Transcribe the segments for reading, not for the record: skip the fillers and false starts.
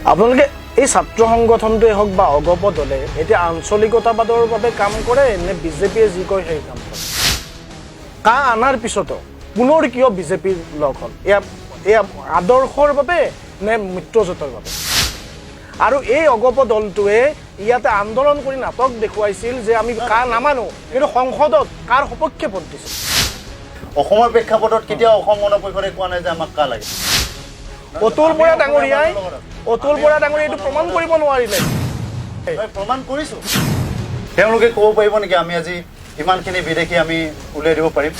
আপোনালোকে এই ছাত্ৰ সংগঠনটোৱে হওক বা অগপ দলে এতিয়া আঞ্চলিকতাবাদৰ বাবে কাম কৰে নে বিজেপিয়ে যি কয় সেই কাম কৰে কা আনাৰ পিছতো পুনৰ কিয় বিজেপিৰ লগ হ'ল এয়া আদৰ্শৰ বাবে নে মিত্ৰজোঁটৰ বাবে আৰু এই অগপ দলটোৱে ইয়াতে আন্দোলন কৰি নাটক দেখুৱাইছিল যে আমি কা নামানো কিন্তু সংসদত কাৰ সপক্ষে ভোট দিছিল অসমৰ প্ৰেক্ষাপটত কেতিয়াও অসম গণপৰিষদে কোৱা নাই যে আমাক কা লাগে অতুল বৰা ডাঙৰীয়াই এইটো প্ৰমাণ কৰিব নোৱাৰিলে প্ৰমাণ কৰিছোঁ তেওঁলোকে ক'ব পাৰিব নেকি আমি আজি ইমানখিনি বিদেশী আমি উলিয়াই দিব পাৰিম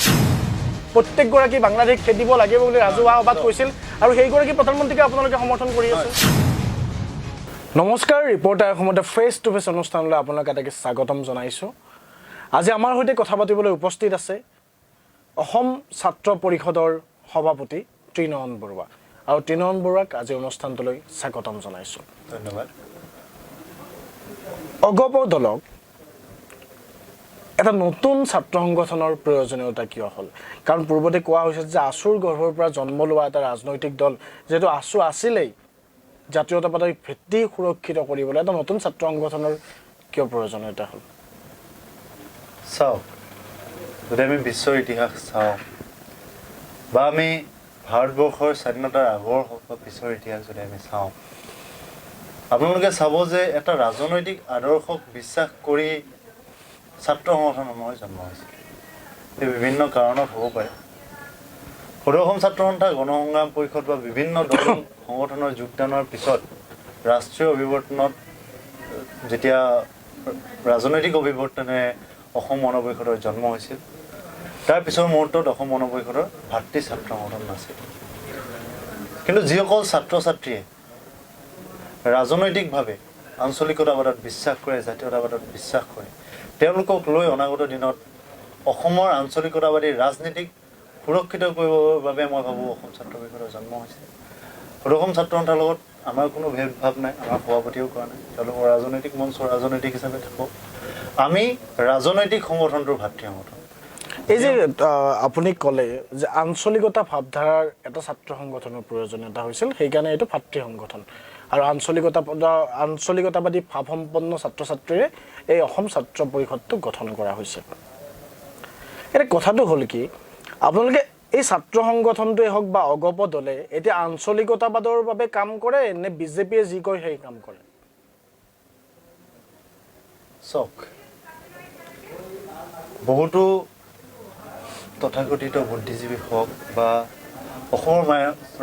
প্ৰত্যেকগৰাকী বাংলাদেশ খেদিব লাগিব বুলি ৰাজহুৱা সভাত কৈছিল আৰু সেইগৰাকী প্ৰধানমন্ত্ৰীকে আপোনালোকে সমৰ্থন কৰি আছে নমস্কাৰ ৰিপৰ্টাৰ অসমতে ফেচ টু ফেচ অনুষ্ঠানলৈ আপোনালোক এটাকে স্বাগতম জনাইছোঁ আজি আমাৰ সৈতে কথা পাতিবলৈ উপস্থিত আছে অসম ছাত্ৰ পৰিষদৰ সভাপতি ত্ৰিনয়ন বৰুৱা আৰু ত্ৰিনয়ন বৰুৱাক আজি অনুষ্ঠানটোলৈ স্বাগতম জনাইছোঁ ধন্যবাদ অগপ দলক এটা নতুন ছাত্ৰ সংগঠনৰ প্ৰয়োজনীয়তা কিয় হ'ল কাৰণ পূৰ্বতে কোৱা হৈছে যে আছুৰ গৰ্ভৰ পৰা জন্ম লোৱা এটা ৰাজনৈতিক দল যেহেতু আছু আছিলেই জাতীয়তাবাদী ভিত্তি সুৰক্ষিত কৰিবলৈ এটা নতুন ছাত্ৰ সংগঠনৰ কিয় প্ৰয়োজনীয়তা হ'ল চাওক যদি আমি বিশ্বৰ ইতিহাস চাওঁ বা আমি ভাৰতবৰ্ষৰ স্বাধীনতাৰ আগৰ হওক বা পিছৰ ইতিহাস যদি আমি চাওঁ আপোনালোকে চাব যে এটা ৰাজনৈতিক আদৰ্শক বিশ্বাস কৰি ছাত্ৰ সংগঠনসমূহে জন্ম হৈছিল এই বিভিন্ন কাৰণত হ'ব পাৰে সদৌ অসম ছাত্ৰ সন্থা গণসংগ্ৰাম পৰিষদ বা বিভিন্ন দল সংগঠনৰ যোগদানৰ পিছত ৰাষ্ট্ৰীয় অভিৱৰ্তনত যেতিয়া ৰাজনৈতিক অভিৱৰ্তনেৰে অসম গণ পৰিষদৰ জন্ম হৈছিল তাৰ পিছৰ মুহূৰ্তত অসম গণ পৰিষদৰ ভাতৃ ছাত্ৰ সংগঠন নাছিল কিন্তু যিসকল ছাত্ৰ ছাত্ৰীয়ে ৰাজনৈতিকভাৱে আঞ্চলিকতাবাদত বিশ্বাস কৰে জাতীয়তাবাদত বিশ্বাস কৰে তেওঁলোকক লৈ অনাগত দিনত অসমৰ আঞ্চলিকতাবাদী ৰাজনীতিক সুৰক্ষিত কৰিবৰ বাবে মই ভাবোঁ অসম ছাত্ৰ পৰিষদৰ জন্ম হৈছে সদৌ অসম ছাত্ৰ সন্থাৰ লগত আমাৰ কোনো ভেদভাৱ নাই আমাৰ সভাপতিও কৰা নাই তেওঁলোকৰ ৰাজনৈতিক মঞ্চ ৰাজনৈতিক হিচাপে থাকক আমি ৰাজনৈতিক সংগঠনটোৰ ভাতৃ সংগঠন এই যে আপুনি ক'লে যে আঞ্চলিকতা ভাৱধাৰাৰ এটা ছাত্ৰ সংগঠনৰ প্ৰয়োজনীয়তা হৈছিল সেইকাৰণে এইটো ভাতৃ সংগঠন আৰু আঞ্চলিকতাবাদী ভাৱসম্পন্ন ছাত্ৰ ছাত্ৰীৰে এই অসম ছাত্ৰ পৰিষদটো গঠন কৰা হৈছে এতিয়া কথাটো হ'ল কি আপোনালোকে এই ছাত্ৰ সংগঠনটোৱে হওক বা অগপ দলে এতিয়া আঞ্চলিকতাবাদৰ বাবে কাম কৰে নে বিজেপিয়ে যি কয় সেই কাম কৰে চাওক বহুতো তথাকথিত বুদ্ধিজীৱী হওক বা অসমৰ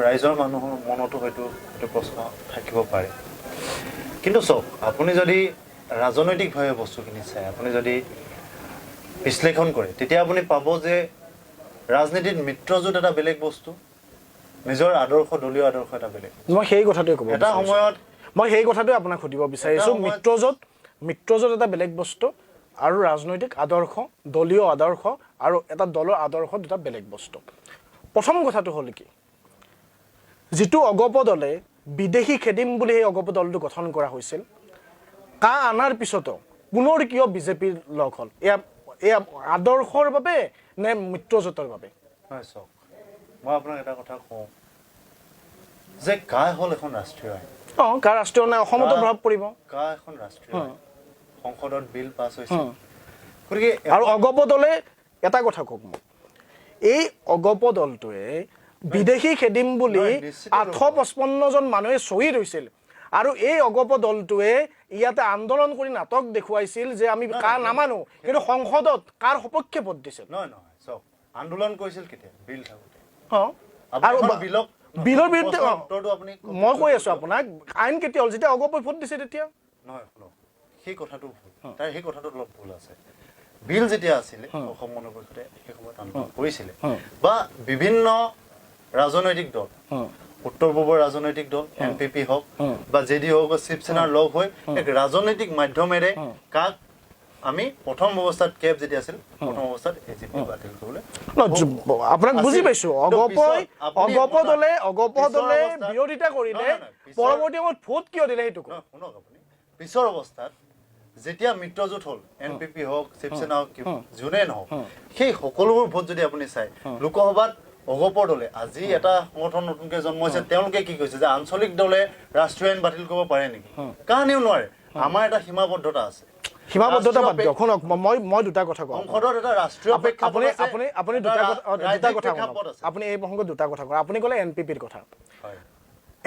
ৰাইজৰ মানুহৰ মনতো হয়তো এইটো প্ৰশ্ন থাকিব পাৰে কিন্তু চাওক আপুনি যদি ৰাজনৈতিকভাৱে বস্তুখিনি চায় আপুনি যদি বিশ্লেষণ কৰে তেতিয়া আপুনি পাব যে ৰাজনীতিত মিত্ৰজোঁট এটা বেলেগ বস্তু নিজৰ আদৰ্শ দলীয় আদৰ্শ এটা বেলেগ মই সেই কথাটোৱে ক'ব এটা সময়ত মই সেই কথাটোৱে আপোনাক সুধিব বিচাৰিছোঁ মিত্ৰজোঁট এটা বেলেগ বস্তু আৰু ৰাজনৈতিক আদৰ্শ দলীয় আদৰ্শ আৰু এটা দলৰ আদৰ্শ দুটা বেলেগ বস্তু প্ৰথম কথাটো হ'ল কি যিটো অগপ দলে বিদেশী খেদিম বুলি সেই অগপ দলটো গঠন কৰা হৈছিল কা আনাৰ পিছতো পুনৰ কিয় বিজেপিৰ লগ হ'ল এয়া আদৰ্শৰ বাবে নে মিত্ৰজোঁটৰ বাবে হয় চাওক মই আপোনাক এটা কথা কওঁ যে কা হ'ল এখন ৰাষ্ট্ৰীয় আইন কা ৰাষ্ট্ৰীয় নাই অসমতো প্ৰভাৱ পৰিব কা এখন ৰাষ্ট্ৰীয় আইন সংসদত বিল পাছ হৈছে গতিকে আৰু অগপ দলে এটা কথা কওক মোক এই অগপ দলটোৱে বিদেশী খেদিম বুলি 855 জন মানুহে শ্বহীদ হৈছিল আৰু এই অগপ দলটোৱে ইয়াতে আন্দোলন কৰি নাটক দেখুৱাইছিল যে আমি কা নামানো কিন্তু সংসদত কাৰ সপক্ষে ভোট দিছিল নহয় চাওক আন্দোলন কৰিছিল কেতিয়া বিল থাকোঁতে আৰু বিলৰ বিৰুদ্ধে মই কৈ আছোঁ আপোনাক আইন কেতিয়া হ'ল যেতিয়া অগপই ভোট দিছে তেতিয়া নহয় শুনক সেই কথাটো ভুল তাৰ সেই কথাটোত অলপ ভুল আছে বিল যেতিয়া আছিলে অসম গণ পৰিষদে সেই সময়ত আন্দোলন কৰিছিলে বা বিভিন্ন ৰাজনৈতিক দল উত্তৰ পূবৰ ৰাজনৈতিক দল এনপিপি হওক বা জেডি হওক বা শিৱসেনাৰ লগ হৈ এক ৰাজনৈতিক মাধ্যমেৰে কাক আমি প্ৰথম অৱস্থাত কেব যেতিয়া আছিল প্ৰথম অৱস্থাত এজিপি বাতিল কৰিবলৈ আপোনাক বুজি পাইছোঁ অগপ দলে বিৰোধিতা কৰিলে পৰৱৰ্তী সময়ত ভোট কিয় দিলে সেইটো শুনক আপুনি পিছৰ অৱস্থাত যেতিয়া মিত্ৰজোঁট হ'ল এনপিপি হওক শিৱসেনা হওক যোনে নহওক সেই সকলোবোৰ ভোট যদি আপুনি চায় লোকসভাত অগপৰ দলে আজি এটা সংগঠন নতুনকৈ জন্ম হৈছে তেওঁলোকে কি কৈছে যে আঞ্চলিক দলে ৰাষ্ট্ৰীয় আইন বাতিল কৰিব পাৰে নেকি কাৰণেও নোৱাৰে আমাৰ এটা সীমাবদ্ধতা আছে সীমাবদ্ধতা বাদ দিয়ক শুনক মই দুটা কথা কওঁ সংসদত এটা ৰাষ্ট্ৰীয় প্ৰেক্ষাপট আছে আপুনি দুটা কথা আপুনি এই প্ৰসংগত দুটা কথা কয় আপুনি ক'লে এনপিপিৰ কথা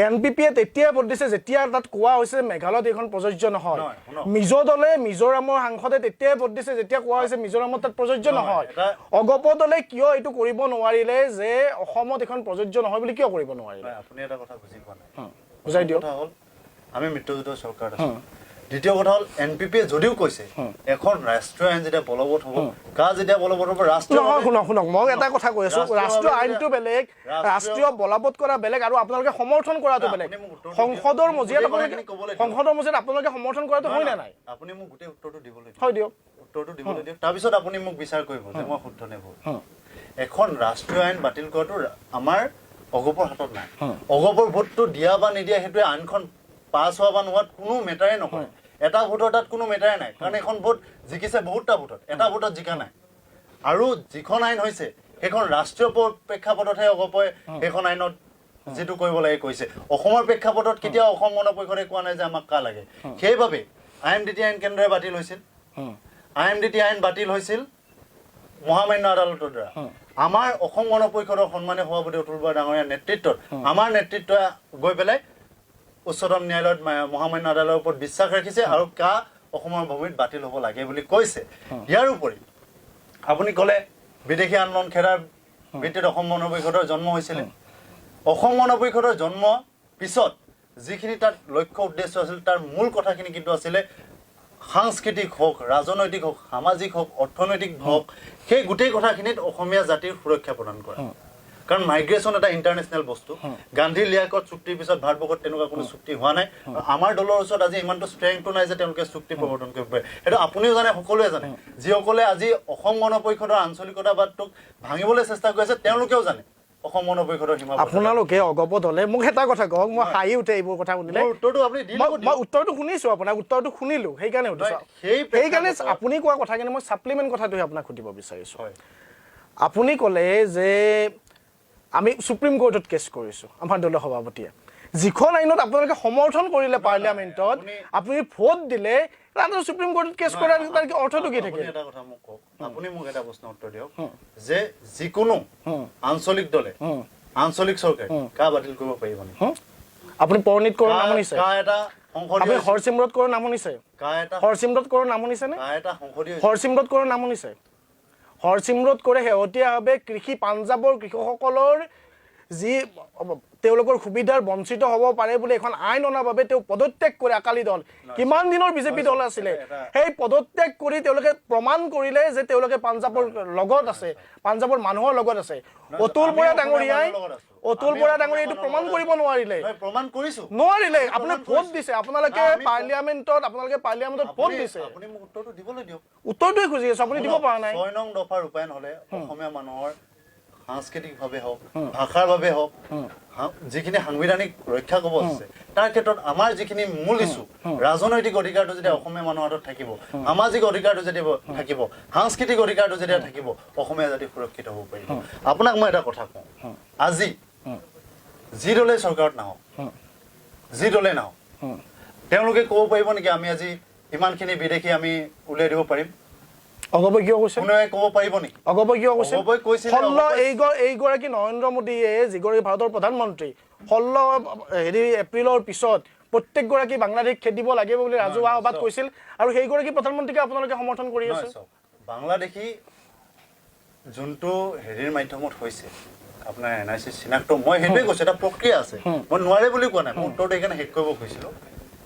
এনপিপিয়ে তেতিয়া ভোট দিছে যেতিয়া তাত কোৱা হৈছে মেঘালয়ত এইখন প্ৰযোজ্য নহয় মিজো দলে মিজোৰামৰ সাংসদে তেতিয়াই ভোট দিছে যেতিয়া কোৱা হৈছে মিজোৰামত তাত প্ৰযোজ্য নহয় অগপ দলে কিয় এইটো কৰিব নোৱাৰিলে যে অসমত এখন প্ৰযোজ্য নহয় বুলি কিয় কৰিব নোৱাৰিলে আপুনি এটা কথা বুজি পোৱা নাই বুজাই দিয়ক কথা হ'ল আমি মিত্ৰজোঁটৰ চৰকাৰ আছোঁ দ্বিতীয় কথা হ'ল এনপিপিয়ে যদিও কৈছে এখন ৰাষ্ট্ৰীয় আইন যেতিয়া বলবৎ হ'ব যেতিয়া বলবৎ হ'ব শুনক মই এটা কথা কৈ আছো ৰাষ্ট্ৰীয় আইনটো বেলেগ ৰাষ্ট্ৰীয় বলবৎ কৰা বেলেগ আৰু আপোনালোকে সমৰ্থন কৰাটো বেলেগ সংসদৰ মজিয়াত আপোনালোকে সমৰ্থন কৰাটো হয় নে নাই আপুনি মোক গোটেই উত্তৰটো দিবলৈ হয় দিয়ক উত্তৰটো দিবলৈ দিয়ক তাৰপিছত আপুনি মোক বিচাৰ কৰিব যে মই শুদ্ধ নে ভুল এখন ৰাষ্ট্ৰীয় আইন বাতিল কৰাটো আমাৰ অগপৰ হাতত নাই অগপৰ ভোটটো দিয়া বা নিদিয়া সেইটোৱে আইনখন পাছ হোৱা বা নোহোৱাত কোনো মেটাৰে নকৰে এটা ভোটৰ তাত কোনো মেটাৰে নাই কাৰণ এখন ভোট জিকিছে বহুতটা ভোটত এটা ভোটত জিকা নাই আৰু যিখন আইন হৈছে সেইখন ৰাষ্ট্ৰীয় প্ৰেক্ষাপটতহে অগপই সেইখন আইনত যেটো কৰিব লাগে কৈছে অসমৰ প্ৰেক্ষাপটত কেতিয়া অসম গণ পৰিষদে কোৱা নাই যে আমাক কা লাগে সেইবাবে আইএমডিটি আইন কেন্দ্ৰই বাতিল হৈছিল আইএমডিটি আইন বাতিল হৈছিল মহামান্য আদালতৰ দ্বাৰা আমাৰ অসম গণ পৰিষদৰ সন্মানীয় সভাপতি অতুল বৰা ডাঙৰীয়াৰ নেতৃত্বত আমাৰ নেতৃত্বই গৈ পেলাই উচ্চতম ন্যায়ালয়ত মহামান্য আদালতৰ ওপৰত বিশ্বাস ৰাখিছে আৰু কা অসমৰ ভূমিত বাতিল হ'ব লাগে বুলি কৈছে ইয়াৰ উপৰি আপুনি ক'লে বিদেশী আন্দোলন খেদাৰ ভিত্তিত অসম গণ পৰিষদৰ জন্ম হৈছিল অসম গণ পৰিষদৰ জন্ম পিছত যিখিনি তাত লক্ষ্য উদ্দেশ্য আছিল তাৰ মূল কথাখিনি কিন্তু আছিলে সাংস্কৃতিক হওক ৰাজনৈতিক হওক সামাজিক হওক অৰ্থনৈতিক হওক সেই গোটেই কথাখিনিত অসমীয়া জাতিৰ সুৰক্ষা প্ৰদান কৰা কাৰণ মাইগ্ৰেশ্যন এটা ইণ্টাৰনেশ্যনেল বস্তু গান্ধী লিয়াকত চুক্তিৰ পিছত ভাৰতবৰ্ষত তেনেকুৱা কোনো চুক্তি হোৱা নাই আমাৰ দলৰ ওচৰত আজি ইমানটো ষ্ট্ৰেংথটো নাই যে তেওঁলোকে চুক্তি প্ৰৱৰ্তন কৰিব পাৰে সেইটো আপুনিও জানে সকলোৱে জানে যিসকলে আজি অসম গণ পৰিষদৰ আঞ্চলিকতাবাদটোক ভাঙিবলৈ চেষ্টা কৰিছে তেওঁলোকেও জানে অসম গণ পৰিষদৰ সীমা আপোনালোকে অগপ দলে মোক এটা কথা কওক মই হাঁহি উঠে এইবোৰ কথা শুনিলে উত্তৰটো আপুনি মই উত্তৰটো শুনিছো আপোনাক উত্তৰটো শুনিলো সেইকাৰণে সুধিছো সেইকাৰণে আপুনি কোৱা কথাখিনি মই ছাপ্লিমেণ্ট কথাটোহে আপোনাক সুধিব বিচাৰিছো আপুনি ক'লে যে আমি সুপ্ৰিম কোৰ্টত কেছ কৰিছো আমাৰ দলৰ সভাপতিয়ে যিখন আইনত আপোনালোকে সমৰ্থন কৰিলে পাৰ্লিয়ামেণ্টত আপুনি ভোট দিলে তাত সুপ্ৰিম কোৰ্টত কেছ কৰাৰ তাৰ কি অৰ্থটো কি থাকে এটা কথা মোক কওক আপুনি মোক এটা প্ৰশ্ন উত্তৰ দিয়ক যে যিকোনো আঞ্চলিক দলে আঞ্চলিক চৰকাৰ কা বাতিল কৰিব পাৰিব নেকি আপুনি পৰনিত কৰা নাম শুনিছে কা এটা আপুনি হৰচিমৰত কৰা নাম শুনিছে কা এটা হৰচিমৰত কৰা নাম শুনিছে নে কা এটা সংসদীয় হৰচিমৰত কৰা নাম শুনিছে হৰচিমৰত কৰে শেহতীয়াভাৱে কৃষি পাঞ্জাবৰ কৃষকসকলৰ যি তেওঁলোকৰ সুবিধাৰ বঞ্চিত হ'ব পাৰে বুলি এখন আইন অনাৰ বাবে তেওঁ পদত্যাগ কৰে আকালি দল কিমান দিনৰ বিজেপি দল আছিলে সেই পদত্যাগ কৰি তেওঁলোকে প্ৰমাণ কৰিলে যে তেওঁলোকে পাঞ্জাবৰ লগত আছে পাঞ্জাবৰ মানুহৰ লগত আছে অতুল বৰা ডাঙৰীয়াই এইটো প্ৰমাণ কৰিব নোৱাৰিলে প্ৰমাণ কৰিছো নোৱাৰিলে আপুনি ভোট দিছে আপোনালোকে পাৰ্লিয়ামেণ্টত ভোট দিছে আপুনি মোক উত্তৰটো দিবলৈ দিয়ক উত্তৰটোৱে খুজি আছে আপুনি দিব পৰা নাই 6 নং দফা ৰূপায়ণ হ'লে অসমীয়া মানুহৰ সাংস্কৃতিকভাৱে হওক ভাষাৰ বাবে হওক যিখিনি সাংবিধানিক ৰক্ষা কবচ আছে তাৰ ক্ষেত্ৰত আমাৰ যিখিনি মূল ইছ্যু ৰাজনৈতিক অধিকাৰটো যেতিয়া অসমীয়া মানুহৰ হাতত থাকিব সামাজিক অধিকাৰটো যেতিয়া থাকিব সাংস্কৃতিক অধিকাৰটো যেতিয়া থাকিব অসমীয়া জাতি সুৰক্ষিত হ'ব পাৰিব আপোনাক মই এটা কথা কওঁ আজি যি দলে চৰকাৰত নাহক যি দলে নাহক তেওঁলোকে ক'ব পাৰিব নেকি আমি আজি ইমানখিনি বিদেশী আমি উলিয়াই দিব পাৰিম অগপ কিয় কৈছে কোনোৱে ক'ব পাৰিব নেকি অগপ কিয় কৈছে অগপই কৈছিল এইগৰাকী নৰেন্দ্ৰ মোদীয়ে যিগৰাকী ভাৰতৰ প্ৰধানমন্ত্ৰী 16 এপ্ৰিলৰ পিছত প্ৰত্যেকগৰাকী বাংলাদেশ খেদিব লাগিব বুলি ৰাজহুৱা সভাত কৈছিল আৰু সেইগৰাকী প্ৰধানমন্ত্ৰীকে আপোনালোকে সমৰ্থন কৰি আছে বাংলাদেশী যোনটো হেৰিৰ মাধ্যমত হৈছে আপোনাৰ এনআইচি চিনাক্ত মই সেইটোৱে কৈছো এটা প্ৰক্ৰিয়া আছে মই নোৱাৰে বুলি কোৱা নাই মই উত্তৰটো সেইকাৰণে শেষ কৰিব খুজিছিলোঁ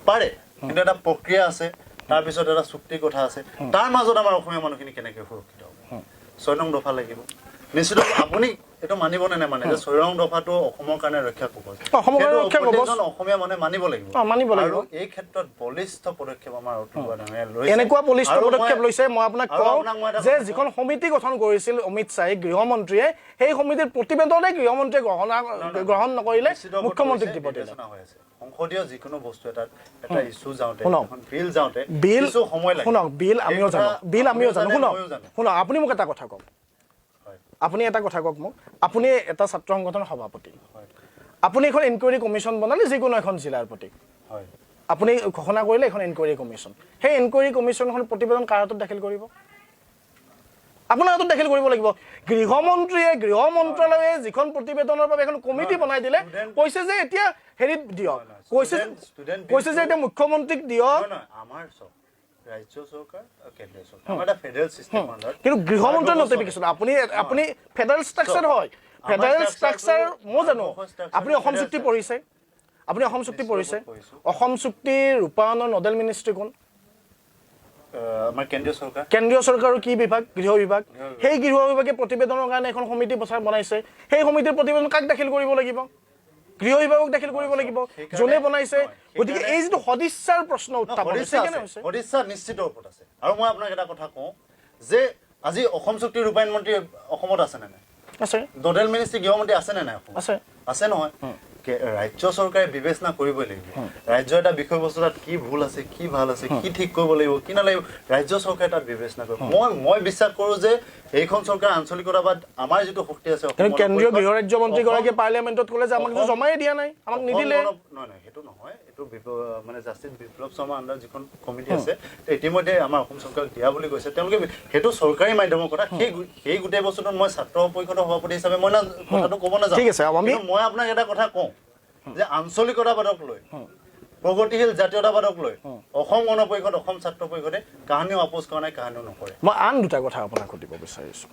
পাৰে কিন্তু এটা প্ৰক্ৰিয়া আছে তাৰপিছত এটা চুক্তিৰ কথা আছে তাৰ মাজত আমাৰ অসমীয়া মানুহখিনি কেনেকৈ সুৰক্ষিত হ'ব 6 নং দফা লাগিব নিশ্চিত আপুনি এইটো মানিবনে নে মানে যে 6 নং দফাটো অসমৰ কাৰণে ৰক্ষা কবচ অসমীয়া মানুহে মানিব লাগিব আৰু এই ক্ষেত্ৰত বলিষ্ঠ পদক্ষেপ আমাৰ এনেকুৱা বলিষ্ঠ পদক্ষেপ লৈছে মই আপোনাক কওঁ যে যিখন সমিতি গঠন কৰিছিল অমিত শ্বাহে গৃহমন্ত্ৰীয়ে সেই সমিতিৰ প্ৰতিবেদনে গৃহমন্ত্ৰীয়ে গ্ৰহণ নকৰিলে মুখ্যমন্ত্ৰীক দিব দিলে সংসদীয় যিকোনো বস্তু এটা ইস্যু যাওঁতে বিল যাওঁতে সময় লাগে শুনক বিল আমিও জানো শুনক আপুনি মোক এটা কথা কওক আপুনি এটা কথা কওক মোক আপুনি এটা ছাত্ৰ সংগঠনৰ সভাপতি আপুনি এখন এনকুৱাৰী কমিশ্যন বনালে যিকোনো এখন জিলাৰ প্ৰতি হয় আপুনি ঘোষণা কৰিলে এখন এনকুৱাৰী কমিশ্যন সেই এনকুৱাৰী কমিশ্যনখন প্ৰতিবেদন কাৰ হাতত দাখিল কৰিব আপোনাৰ হাতত দাখিল কৰিব লাগিব গৃহ মন্ত্ৰালয়ে যিখন প্ৰতিবেদনৰ বাবে এখন কমিটি বনাই দিলে কৈছে যে এতিয়া হেৰিত দিয়ক কৈছে যে এতিয়া মুখ্যমন্ত্ৰীক দিয়ক আমাৰ ৰাজ্য চৰকাৰ আৰু কেন্দ্ৰীয় চৰকাৰ আমাৰ এটা ফেডাৰেল চিষ্টেম আণ্ডাৰ কিন্তু গৃহ মন্ত্ৰালয়ৰ নটিফিকেশ্যন আপুনি ফেডাৰেল ষ্ট্ৰাকচাৰ হয় ফেডাৰেল ষ্ট্ৰাকচাৰ মই জানো আপুনি অসম চুক্তি পঢ়িছে অসম চুক্তিৰ ৰূপায়ণৰ নডেল মিনিষ্ট্ৰী কোন আমাৰ কেন্দ্ৰীয় চৰকাৰৰ কি বিভাগ গৃহ বিভাগ সেই গৃহ বিভাগে প্ৰতিবেদনৰ কাৰণে এখন সমিতি বনাইছে সেই সমিতিৰ প্ৰতিবেদন কাক দাখিল কৰিব লাগিব গৃহ বিভাগক দাখিল কৰিব লাগিব যোনে বনাইছে গতিকে এই যিটো সদিচ্ছাৰ প্ৰশ্ন উত্থাপন হৈছে সদিচ্ছা নিশ্চিত ওপৰত আছে আৰু মই আপোনাক এটা কথা কওঁ যে আজি অসম চুক্তিৰ ৰূপায়ণ মন্ত্ৰী অসমত আছে নে নাই আছে নডেল মিনিষ্ট্ৰী গৃহমন্ত্ৰী আছে নে নাই আছে নহয় ৰাজ্য চৰকাৰে বিবেচনা কৰিবই লাগিব ৰাজ্যৰ এটা বিষয়বস্তু তাত কি ভুল আছে কি ভাল আছে কি ঠিক কৰিব লাগিব কি নালাগিব ৰাজ্য চৰকাৰে তাত বিবেচনা কৰিব মই বিশ্বাস কৰোঁ যে এইখন চৰকাৰ আঞ্চলিকতাবাদ আমাৰ যিটো শক্তি আছে কেন্দ্ৰীয় গৃহ ৰাজ্য মন্ত্ৰীগৰাকীয়ে পাৰ্লিয়ামেণ্টত ক'লে যে আমাক জমাই দিয়া নাই আমাক নিদিলে নহয় সেইটো নহয় এইটো মানে জাষ্টিছ বিপ্লৱ শৰ্মা আণ্ডাৰ যিখন কমিটি আছে ইতিমধ্যে আমাৰ অসম চৰকাৰক দিয়া বুলি কৈছে তেওঁলোকে সেইটো চৰকাৰী মাধ্যমৰ কথা সেই গোটেই বস্তুটো মই ছাত্ৰ পৰিষদৰ সভাপতি হিচাপে মই কথাটো ক'ব নাযাওঁ মই আপোনাক এটা কথা কওঁ যে আঞ্চলিকতাবাদক লৈ প্ৰগতিশীল জাতীয়তাবাদক লৈ অসম গণ পৰিষদ অসম ছাত্ৰ পৰিষদে কাহানিও আপোচ কৰা নাই কাহানিও নকৰে মই আন দুটা কথা আপোনাক সুধিব বিচাৰিছোঁ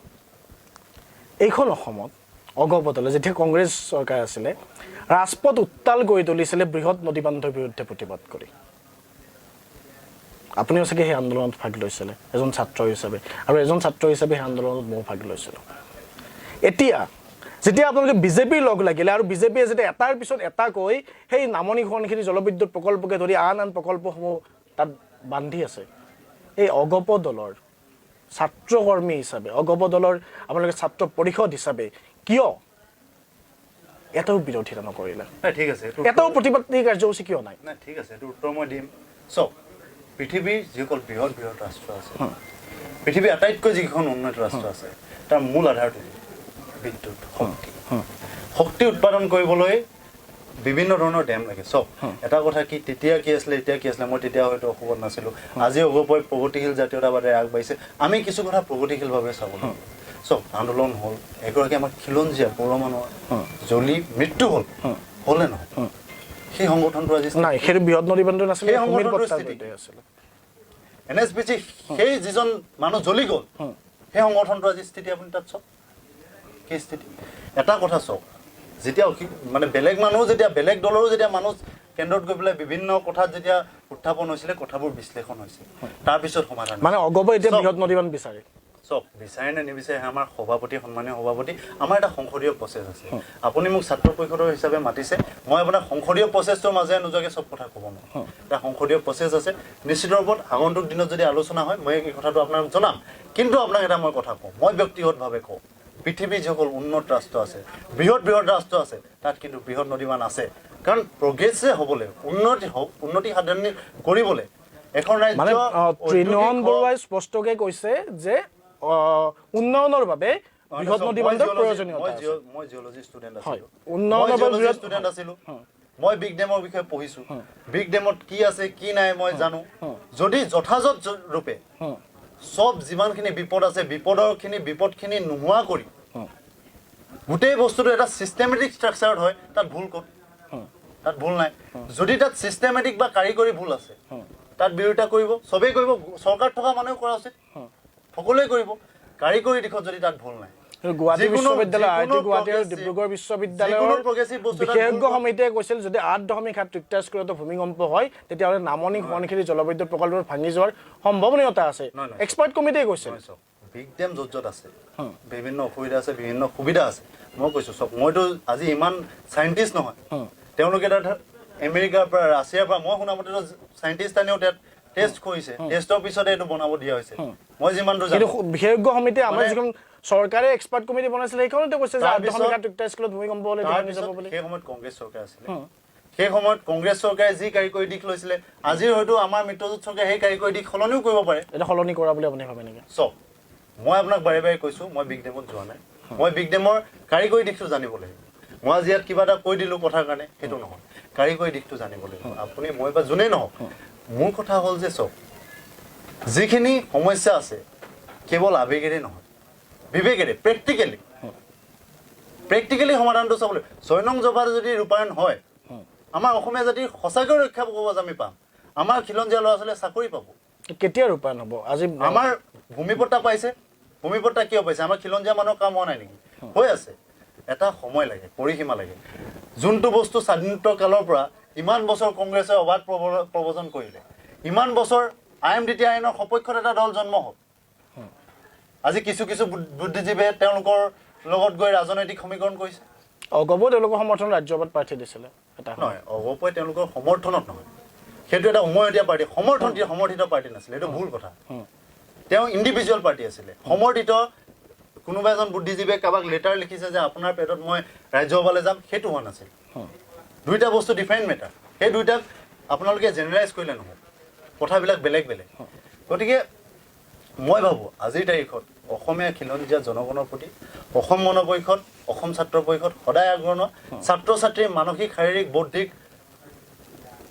এইখন অসমত অগপতলে যেতিয়া কংগ্ৰেছ চৰকাৰ আছিলে ৰাজপথ উত্তাল কৰি তুলিছিলে বৃহৎ নদীবান্ধৰ বিৰুদ্ধে প্ৰতিবাদ কৰি আপুনিও চাগে সেই আন্দোলনত ভাগ লৈছিলে এজন ছাত্ৰ হিচাপে আৰু এজন ছাত্ৰ হিচাপে সেই আন্দোলনত ময়ো ভাগ লৈছিলোঁ এতিয়া যেতিয়া আপোনালোকে বিজেপিৰ লগ লাগিলে আৰু বিজেপিয়ে যেতিয়া এটাৰ পিছত এটা কৈ সেই নামনি সোৱণশিৰি জলবিদ্যুৎ প্ৰকল্পকে ধৰি আন প্ৰকল্পসমূহ তাত বান্ধি আছে এই অগপ দলৰ ছাত্ৰকৰ্মী হিচাপে অগপ দলৰ আপোনালোকে ছাত্ৰ পৰিষদ হিচাপে কিয় এটাও বিৰোধিতা নকৰিলে ঠিক আছে এটাও প্ৰতিবাদী কাৰ্যসূচী কিয় নাই ঠিক আছে এইটো উত্তৰ মই দিম চাওক পৃথিৱীৰ যিসকল বৃহৎ ৰাষ্ট্ৰ আছে পৃথিৱীৰ আটাইতকৈ যিখন উন্নত ৰাষ্ট্ৰ আছে তাৰ মূল আধাৰটো বিদ্যুৎ শক্তি উৎপাদন কৰিবলৈ বিভিন্ন ধৰণৰ ডেম লাগে চব এটা কথা কি তেতিয়া কি আছিলে এতিয়া কি আছিলে মই তেতিয়া হয়তো অসমত নাছিলোঁ আজি অগপই প্ৰগতিশীল জাতীয়তাবাদে আগবাঢ়িছে আমি কিছু কথা প্ৰগতিশীলভাৱে চাব লাগিব চব আন্দোলন হ'ল এগৰাকী আমাৰ খিলঞ্জীয়া পৰমাণুৰ জ্বলি মৃত্যু হ'লে নহয় সেই সংগঠনটো আজি নাই সেইটো বৃহৎ নদীবান্ধ নাছিলে সেই সংগঠনটোৰ স্থিতি NSPC সেই যিজন মানুহ জ্বলি গ'ল সেই সংগঠনটো আজি স্থিতি আপুনি তাত চাওক কি স্থিতি এটা কথা চাওক যেতিয়া মানে বেলেগ মানুহ যেতিয়া বেলেগ দলৰো যেতিয়া মানুহ কেন্দ্ৰত গৈ পেলাই বিভিন্ন কথাত যেতিয়া উত্থাপন হৈছিলে কথাবোৰ বিশ্লেষণ হৈছিল তাৰপিছত সমাধান মানে অগপই এতিয়া বৃহৎ নদীবান্ধ বিচাৰে চব বিচাৰে নে নিবিচাৰে আমাৰ সভাপতি সন্মানীয় সভাপতি আমাৰ এটা সংসদীয় প্ৰচেছ আছে আপুনি মোক ছাত্ৰ পৰিষদৰ হিচাপে মাতিছে মই আপোনাৰ সংসদীয় প্ৰচেছটোৰ মাজেৰে নোযোৱাকৈ চব কথা ক'ব নোৱাৰোঁ এটা সংসদীয় প্ৰচেছ আছে নিশ্চিত ৰূপত আগন্তুক দিনত যদি আলোচনা হয় মই এই কথাটো আপোনাক জনাম কিন্তু আপোনাক এটা মই কথা কওঁ মই ব্যক্তিগতভাৱে কওঁ পৃথিৱীৰ যিসকল উন্নত ৰাষ্ট্ৰ আছে বৃহৎ ৰাষ্ট্ৰ আছে তাত কিন্তু বৃহৎ নদীবান্ধ আছে কাৰণ প্ৰগ্ৰেছে হ'বলৈ উন্নতি সাধন কৰিবলৈ এখন ৰাজ্য ত্ৰিনয়ন বৰুৱাই স্পষ্টকৈ কৈছে যে উন্নয়নৰ বাবে বৃহৎ নদীবান্ধৰ প্ৰয়োজনীয়তা আছে মই জিঅ'লজি ষ্টুডেণ্ট আছিলোঁ মই বিগ ডেমৰ বিষয়ে পঢ়িছোঁ বিগ ডেমত কি আছে কি নাই মই জানো যদি যথাযথ ৰূপে সব যিমানখিনি বিপদ আছে বিপদখিনি নোহোৱা কৰি গোটেই বস্তুটো এটা চিষ্টেমেটিক ষ্ট্ৰাকচাৰত হয় তাত ভুল ক'ত তাত ভুল নাই যদি তাত চিষ্টেমেটিক বা কাৰিকৰী ভুল আছে তাত বিৰোধিতা কৰিব চবেই কৰিব চৰকাৰ থকা মানুহে কৰা উচিত সকলোৱে কৰিব কাৰিকৰী দিশত যদি তাত ভুল নাই গুৱাহাটী বিশ্ববিদ্যালয় IIT গুৱাহাটী আৰু ডিব্ৰুগড় বিশ্ববিদ্যালয়ৰ বিশেষজ্ঞ সমিতিয়ে কৈছিল যদি 8.7 ৰিক্টাৰ স্কেলত ভূমিকম্প হয় তেতিয়াহ'লে নামনি সোৱণশিৰি জলবিদ্যুৎ প্ৰকল্পৰ ভাঙি যোৱাৰ সম্ভাৱনীয়তা আছে এক্সপাৰ্ট কমিটিয়ে কৈছে বিগ ডেম য'ত আছে বিভিন্ন অসুবিধা আছে বিভিন্ন সুবিধা আছে মই কৈছোঁ চব মইতো আজি ইমান চাইণ্টিষ্ট নহয় তেওঁলোকে তাত আমেৰিকাৰ পৰা ৰাছিয়াৰ পৰা মই শুনামতেতো চাইণ্টিষ্ট আনিও তাত টেষ্ট কৰিছে টেষ্টৰ পিছতে এইটো বনাব দিয়া হৈছে মই যিমানটো জানো বিশেষজ্ঞ সমিতিয়ে আমাৰ যিখন চৰকাৰে এক্সপাৰ্ট কমিটি বনাইছিলে সেইখনতে কৈছে যে 8.7 ৰিক্টাৰ স্কেলত ভূমিকম্প হ'লে ভাঙি যাব বুলি সেই সময়ত কংগ্ৰেছ চৰকাৰ আছিলে সেই সময়ত কংগ্ৰেছ চৰকাৰে যি কাৰিকৰী দিশ লৈছিলে আজি হয়তো আমাৰ মিত্ৰজোঁট চৰকাৰে সেই কাৰিকৰী দিশ সলনিও কৰিব পাৰে এটা সলনি কৰা বুলি আপুনি ভাবে নেকি চব মই আপোনাক বাৰে বাৰে কৈছোঁ মই বিগ ডেমত যোৱা নাই মই বিগ ডেমৰ কাৰিকৰী দিশটো জানিব লাগিব মই আজি ইয়াত কিবা এটা কৈ দিলোঁ কথাৰ কাৰণে সেইটো নহয় কাৰিকৰী দিশটো জানিব লাগিব আপুনি মই বা যোনেই নহওক মোৰ কথা হ'ল যে চব যিখিনি সমস্যা আছে কেৱল আৱেগেৰে নহয় বিবেকেৰে প্ৰেক্টিকেলি সমাধানটো চাবলৈ 6 নং জবাৰ যদি ৰূপায়ণ হয় আমাৰ অসমীয়া জাতিৰ সঁচাকৈ ৰক্ষা পাব আমি পাম আমাৰ খিলঞ্জীয়া ল'ৰা ছোৱালীয়ে চাকৰি পাব কেতিয়া ৰূপায়ণ হ'ব আজি আমাৰ ভূমিপট্টা পাইছে ভূমিপট্টা কিয় পাইছে আমাৰ খিলঞ্জীয়া মানুহৰ কাম হোৱা নাই নেকি হৈ আছে এটা সময় লাগে পৰিসীমা লাগে যোনটো বস্তু স্বাধীনতাৰ কালৰ পৰা ইমান বছৰ কংগ্ৰেছে অবাধ প্ৰৱৰ্তন কৰিলে ইমান বছৰ IMDT আইনৰ সপক্ষত এটা দল জন্ম হ'ল আজি কিছু বুদ্ধিজীৱে তেওঁলোকৰ লগত গৈ ৰাজনৈতিক সমীকৰণ কৰিছে অগপ তেওঁলোকৰ সমৰ্থন ৰাজ্যসভাত প্ৰাৰ্থী দিছিলে এটা নহয় অগপই তেওঁলোকৰ সমৰ্থনত নহয় সেইটো এটা উমৈহতীয়া পাৰ্টি সমৰ্থিত পাৰ্টি নাছিলে এইটো ভুল কথা তেওঁ ইণ্ডিভিজুৱেল পাৰ্টি আছিলে সমৰ্থিত কোনোবা এজন বুদ্ধিজীৱে কাৰোবাক লেটাৰ লিখিছে যে আপোনাৰ পেটত মই ৰাজ্যসভালৈ যাম সেইটো হোৱা নাছিল দুইটা বস্তু ডিফাৰেণ্ট মেটাৰ সেই দুইটাক আপোনালোকে জেনেৰেলাইজ কৰিলে নহয় কথাবিলাক বেলেগ গতিকে মই ভাবোঁ আজিৰ তাৰিখত অসমীয়া খিলঞ্জীয়া জনগণৰ প্ৰতি অসম গণ পৰিষদ অসম ছাত্ৰ পৰিষদ সদায় আগ্ৰহ ছাত্ৰ ছাত্ৰীৰ মানসিক শাৰীৰিক বৌদ্ধিক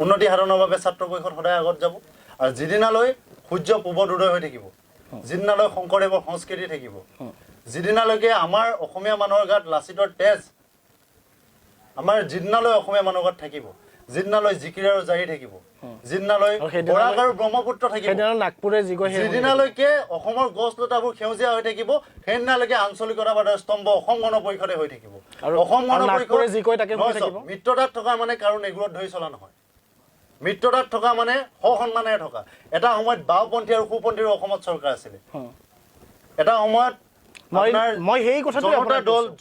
উন্নতি সাধনৰ বাবে ছাত্ৰ পৰিষদ সদায় আগত যাব আৰু যিদিনালৈ সূৰ্য পূবত উদয় হৈ থাকিব যিদিনালৈ শংকৰদেৱৰ সংস্কৃতি থাকিব যিদিনালৈকে আমাৰ অসমীয়া মানুহৰ গাত লাচিতৰ তেজ আমাৰ যিদিনালৈ অসমীয়া মানুহৰ গাত থাকিব যিদিনালৈ জিকিৰ আৰু জাৰি থাকিব যিদিনালৈ বৰাক আৰু ব্ৰহ্মপুত্ৰ থাকিব যিদিনালৈকে অসমৰ গছ লতাবোৰ সেউজীয়া হৈ থাকিব সেইদিনালৈকে আঞ্চলিকতাবাদৰ স্তম্ভ অসম গণ পৰিষদে হৈ থাকিব অসম গণ পৰিষদ মিত্ৰতাত থকা মানে কাৰো নেগুৰত ধৰি চলা নহয় মিত্ৰতাত থকা মানে সসন্মানেৰে থকা এটা সময়ত বাওপন্থী আৰু সোপন্থীৰ অসমত চৰকাৰ আছিলে এটা সময়ত মই সেই কথাটো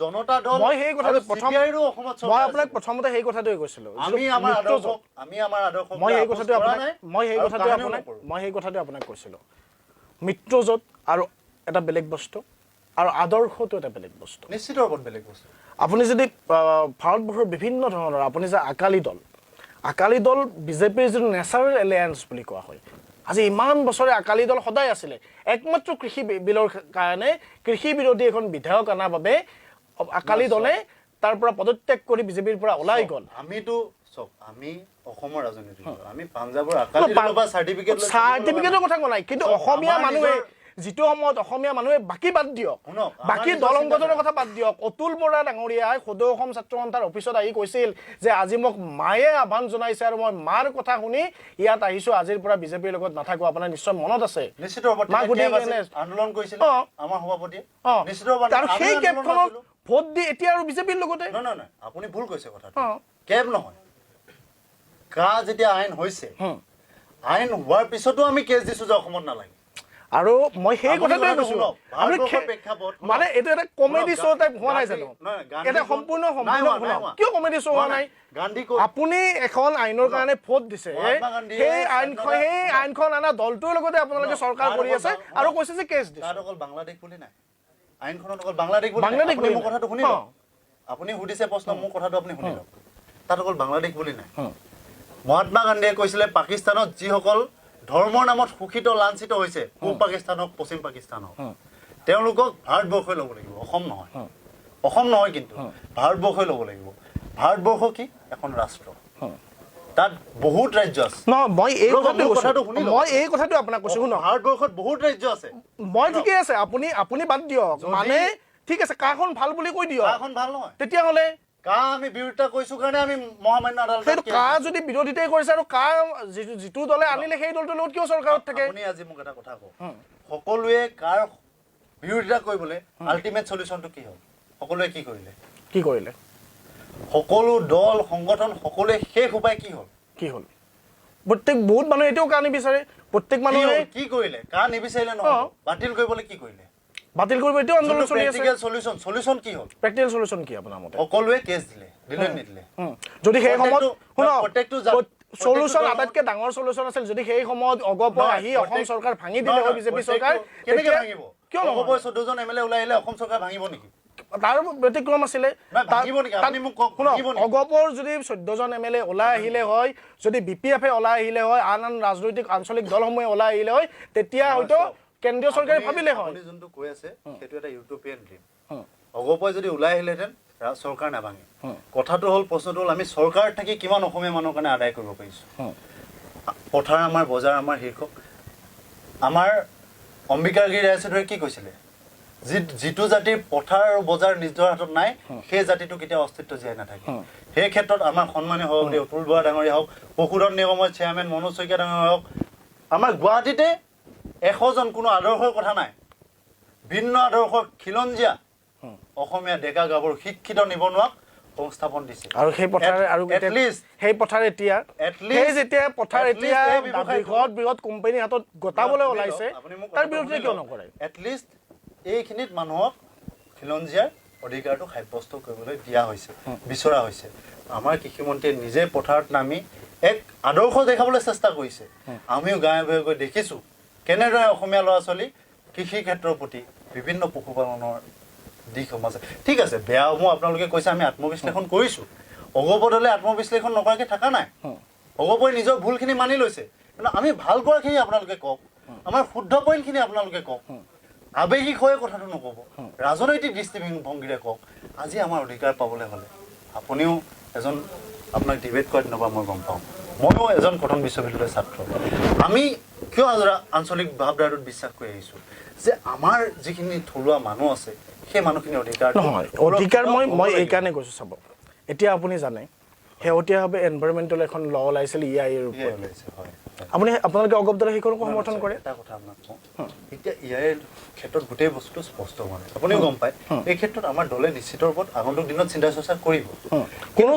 জনতা দল মই সেই কথাটো মই আপোনাক প্ৰথমতে সেই কথাটোৱে কৈছিলোঁ মই সেই কথাটো আপোনাক কৈছিলোঁ মিত্ৰজোঁট আৰু এটা বেলেগ বস্তু আৰু আদৰ্শটো এটা বেলেগ বস্তু নিশ্চিত ৰূপত বেলেগ বস্তু আপুনি যদি ভাৰতবৰ্ষৰ বিভিন্ন ধৰণৰ আপুনি যে আকালি দল বিজেপিৰ যিটো নেচাৰেল এলায়েন্স বুলি কোৱা হয় আজি ইমান বছৰে আকালি দল সদায় আছিলে একমাত্ৰ কৃষি বিলৰ কাৰণে কৃষি বিৰোধী এখন বিধেয়ক অনাৰ বাবে আকালি দলে তাৰ পৰা পদত্যাগ কৰি বিজেপিৰ পৰা ওলাই গ'ল আমি অসমৰ ৰাজনীতি আমি পাঞ্জাবৰ আকালি দলৰ পৰা চাৰ্টিফিকেটৰ কথা কোৱা নাই কিন্তু অসমীয়া মানুহে যিটো সময়ত অসমীয়া মানুহে বাকী বাদ দিয়ক বাকী দল সংগঠনৰ কথা বাদ দিয়ক অতুল বৰা ডাঙৰীয়াই সদৌ অসম ছাত্ৰ সন্থাৰ অফিচত আহি কৈছিল যে আজি মোক মায়ে আহ্বান জনাইছে আৰু মই মাৰ কথা শুনি ইয়াত আহিছোঁ আজিৰ পৰা বিজেপিৰ লগত নাথাকো আপোনাৰ নিশ্চয় মনত আছে নিশ্চিত আন্দোলন কৰিছিল আমাৰ সভাপতিয়ে নিশ্চিত আৰু সেই কেবখনত ভোট দি এতিয়া আৰু বিজেপিৰ লগতে নহয় আপুনি ভুল কৈছে কথাটো কেব নহয় কা যেতিয়া আইন হৈছে আইন হোৱাৰ পিছতো আমি কেছ দিছোঁ যে অসমত নালাগে আৰু মই সেই কথাটোৱে কৈছোঁ মানে এইটো এটা কমেডি শ্ব' টাইপ হোৱা নাই জানো এটা সম্পূৰ্ণ কিয় কমেডি শ্ব' হোৱা নাই আপুনি এখন আইনৰ কাৰণে ভোট দিছে সেই আইনখন অনা দলটোৰ লগতে আপোনালোকে চৰকাৰ কৰি আছে আৰু কৈছে যে কেছ দিছে অকল বাংলাদেশ বুলি নাই আইনখনত অকল বাংলাদেশ বুলি মোৰ কথাটো শুনি লওক আপুনি সুধিছে প্ৰশ্ন মোৰ কথাটো আপুনি শুনি লওক তাত অকল বাংলাদেশ বুলি নাই মহাত্মা গান্ধীয়ে কৈছিলে পাকিস্তানত যিসকল ধৰ্মৰ নামত শোষিত লাঞ্ছিত হৈছে পূব পাকিস্তান হওক পশ্চিম পাকিস্তান হওক তেওঁলোকক ভাৰতবৰ্ষই ল'ব লাগিব অসম নহয় কিন্তু ভাৰতবৰ্ষই ল'ব লাগিব ভাৰতবৰ্ষ কি এখন ৰাষ্ট্ৰ তাত বহুত ৰাজ্য আছে মই এই কথাটো আপোনাক কৈছোঁ শুনক ভাৰতবৰ্ষত বহুত ৰাজ্য আছে মই ঠিকেই আছে আপুনি বাদ দিয়ক মানে ঠিক আছে কাখন ভাল বুলি কৈ দিয়ক কাখন ভাল নহয় তেতিয়াহ'লে আমি বিৰোধিতা কৰিছোঁ কাৰণে আমি মহামান্য আদালতত যদি বিৰোধিতাই কৰিছে আৰু যিটো দলে আনিলে সেই দলটোৰ লগত কিয় চৰকাৰত থাকে আপুনি আজি মোক এটা কথা কওক সকলোৱে কাৰ বিৰোধিতা কৰিবলৈ আল্টিমেট সলিউচনটো কি হ'ল সকলোৱে কি কৰিলে সকলো দল সংগঠন সকলোৱে শেষ উপায় কি হ'ল বহুত মানুহে এতিয়াও কা নিবিচাৰে প্ৰত্যেক মানুহে কি কৰিলে কা নিবিচাৰিলে নহয় বাতিল কৰিবলৈ কি কৰিলে বাতিল কৰিব এতিয়াও আন্দোলন চলি আছে সলিউচন কি হ'ল প্ৰেক্টিকেল সলিউচন কি আপোনাৰ মতে সকলোৱে কেছ দিলে নিদিলে যদি সেই সময়ত সলিউচন আটাইতকৈ ডাঙৰ সলিউচন আছিল যদি সেই সময়ত অগপই আহি অসম চৰকাৰ ভাঙি দিলে হয় বিজেপি চৰকাৰ কেনেকৈ ভাঙিব কিয় অগপই 14জন এমএলএ ওলাই আহিলে অসম চৰকাৰ ভাঙিব নেকি তাৰ ব্যতিক্ৰম আছিলে অগপৰ যদি 14জন এমএলএ ওলাই আহিলে হয় যদি বিপিএফে ওলাই আহিলে হয় আন ৰাজনৈতিক আঞ্চলিক দলসমূহে ওলাই আহিলে হয় তেতিয়া হয়তো কেন্দ্ৰীয় চৰকাৰে ভাবিলে হয় যোনটো কৈ আছে সেইটো এটা ইউৰোপিয়ান ড্ৰিম অগপই যদি ওলাই আহিলেহেঁতেন চৰকাৰ নাভাঙে কথাটো হ'ল প্ৰশ্নটো হ'ল আমি চৰকাৰত থাকি কিমান অসমীয়া মানুহৰ কাৰণে আদায় কৰিব পাৰিছোঁ পথাৰ আমাৰ বজাৰ আমাৰ শীৰ্ষক আমাৰ অম্বিকাগিৰি ৰায়চৌধুৰীয়ে কি কৈছিলে যিটো জাতিৰ পথাৰ আৰু বজাৰ নিজৰ হাতত নাই সেই জাতিটো কেতিয়াও অস্তিত্ব জীয়াই নাথাকে সেই ক্ষেত্ৰত আমাৰ সন্মানীয় সভাপতি অতুল বৰা ডাঙৰীয়া হওক পশুধন নিগমৰ চেয়াৰমেন মনোজ শইকীয়া ডাঙৰীয়া হওক আমাৰ গুৱাহাটীতে 100 জন কোনো আদৰ্শৰ কথা নাই ভিন্ন আদৰ্শৰ খিলঞ্জীয়া অসমীয়া ডেকা গাভৰু শিক্ষিত নিবনুৱাক সংস্থাপন দিছে আৰু সেই পথাৰ আৰু সেই পথাৰ এতিয়া সেই যেতিয়া পথাৰ এতিয়া বৃহৎ কোম্পানীৰ হাতত গতাবলৈ ওলাইছে তাৰ বিৰুদ্ধে কিয় নকৰে এটলিষ্ট এইখিনিত মানুহক খিলঞ্জীয়াৰ অধিকাৰটো সাব্যস্ত কৰিবলৈ দিয়া হৈছে বিচৰা হৈছে আমাৰ কৃষিমন্ত্ৰীয়ে নিজে পথাৰত নামি এক আদৰ্শ দেখাবলৈ চেষ্টা কৰিছে আমিও গাঁৱে ভূঞে গৈ দেখিছোঁ কেনেদৰে অসমীয়া ল'ৰা ছোৱালী কৃষি ক্ষেত্ৰৰ প্ৰতি বিভিন্ন পশুপালনৰ দিশসমূহ আছে ঠিক আছে বেয়া সমূহ আপোনালোকে কৈছে আমি আত্মবিশ্লেষণ কৰিছোঁ অগপদলে আত্মবিশ্লেষণ নকৰাকৈ থকা নাই অগপই নিজৰ ভুলখিনি মানি লৈছে কিন্তু আমি ভাল কৰাখিনি আপোনালোকে কওক আমাৰ শুদ্ধ পইণ্টখিনি আপোনালোকে কওক আৱেগিক হৈ কথাটো নক'ব ৰাজনৈতিক দৃষ্টিভংগীৰে কওক আজি আমাৰ অধিকাৰ পাবলৈ হ'লে আপুনিও এজন আপোনাক ডিবেট কৰাত নবা মই গম পাওঁ ময়ো এজন কটন বিশ্ববিদ্যালয়ৰ ছাত্ৰ আমি কিয় আঞ্চলিক ভাৱধাৰাটোত বিশ্বাস কৰি আহিছোঁ যে আমাৰ যিখিনি থলুৱা মানুহ আছে সেই মানুহখিনি অধিকাৰ নহয় অধিকাৰ মই এইকাৰণে কৈছোঁ চাব এতিয়া আপুনি জানে শেহতীয়াভাৱে এনভাইৰনমেণ্টেল এখন ল ওলাইছিল EIA হয় আপুনি আপোনালোকে অগপদলে সেইখনকো সমৰ্থন কৰে এটা কথা আপোনাক কওঁ এতিয়া EIA ক্ষেত্ৰত গোটেই বস্তুটো স্পষ্ট হোৱা নাই আপুনিও গম পায় এই ক্ষেত্ৰত আমাৰ দলে নিশ্চিত ৰূপত আগন্তুক দিনত চিন্তা চৰ্চা কৰিব কোনো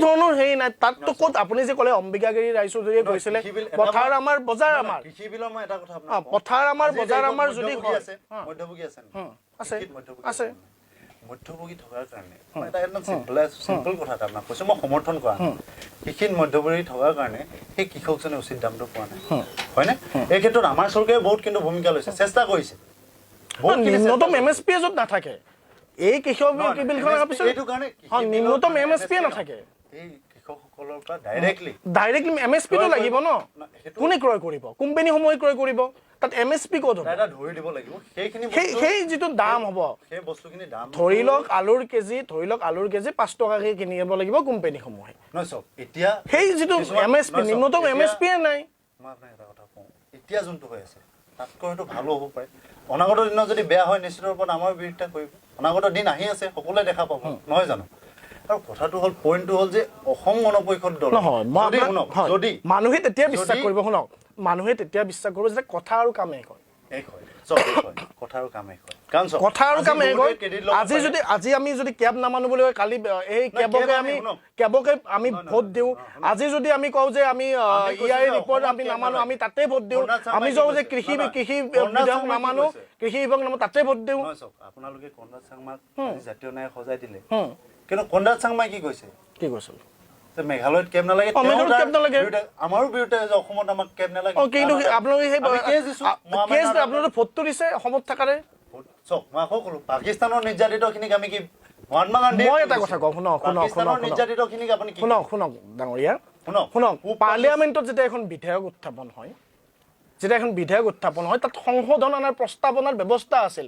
ধৰণৰ হেৰি নাই তাততো ক'ত আপুনি যে ক'লে অম্বিকাগিৰি ৰায়চৌধুৰীয়ে কৈছিলে পথাৰ আমাৰ বজাৰ আমাৰ কৃষি বিলৰ মই এটা কথা আপোনাক পথাৰ আমাৰ বজাৰ আমাৰ যদি আছে মধ্যভোগী আছে আছে মধ্যভোগী থকাৰ কাৰণে মই এটা একদম চিম্পল কথা এটা আপোনাক কৈছোঁ মই সমৰ্থন কৰা নাই কৃষিত মধ্যভোগী থকাৰ কাৰণে সেই কৃষকজনে উচিত দামটো পোৱা নাই হয়নে এই ক্ষেত্ৰত আমাৰ চৰকাৰে বহুত কিন্তু ভূমিকা লৈছে চেষ্টা কৰিছে নিম্নতম MSP য'ত নাথাকে এই কৃষক বিলখনৰ পিছত এইটো কাৰণে নিম্নতম MSP নাথাকে এই কৃষকসকলৰ পৰা ডাইৰেক্টলি MSP টো লাগিব ন কোনে ক্ৰয় কৰিব কোম্পানীসমূহে ক্ৰয় কৰিব তাত MSP ক'ত হ'ব এটা ধৰি দিব লাগিব সেইখিনি সেই যিটো দাম হ'ব সেই বস্তুখিনি দাম ধৰি লওক আলুৰ কেজি 5 টকাকে কিনিব লাগিব কোম্পানীসমূহে নহয় চব এতিয়া সেই যিটো MSP নিম্নতম MSP নাই মই আপোনাক এটা কথা কওঁ এতিয়া যোনটো হৈ আছে তাতকৈ হয়তো ভালো হ'ব পাৰে অনাগত দিনত যদি বেয়া হয় নিশ্চিত ৰূপত আমাৰ বিৰোধিতা কৰিব অনাগত দিন আহি আছে সকলোৱে দেখা পাব নহয় জানো আৰু কথাটো হ'ল পইণ্টটো হ'ল যে অসম গণপৰিষদ দল যদি মানুহে তেতিয়া বিশ্বাস কৰিব শুনক মানুহে তেতিয়া বিশ্বাস কৰিব যে কথা আৰু কাম এক হয় কথা আৰু কাম এক হয় কথা আৰু কাম এক হয় আজি আমি যদি কেব নামানো বুলি কয় কালি এই কেবকে আমি ভোট দিওঁ আজি যদি আমি কওঁ যে আমি EIA ৰিপৰ্ট আমি নামানো আমি তাতে ভোট দিওঁ আমি যাওঁ যে কৃষি বিভাগ নামানো কৃষি বিভাগ নামানো তাতে ভোট দিওঁ আপোনালোকে কনৰাড চাংমাক জাতীয় নায়ক সজাই দিলে কিন্তু কনৰাড চাংমাই কি কৈছিল মেঘালয়ত কেব নালাগে আমাৰো বিৰুদ্ধে অসমত আমাক কেব নালাগে কিন্তু আপোনালোকে ভোটটো দিছে অসমত থাকাৰে চক মই আকৌ ক'লো পাকিস্তানৰ নিৰ্যাতিতখিনিক আমি কি মহাত্মা গান্ধী মই এটা কথা কওঁ শুনক নিৰ্যাতিতখিনিক আপুনি শুনক ডাঙৰীয়া শুনক পাৰ্লিয়ামেণ্টত যেতিয়া এখন বিধেয়ক উত্থাপন হয় তাত সংশোধন অনাৰ প্ৰস্তাৱনাৰ ব্যৱস্থা আছিল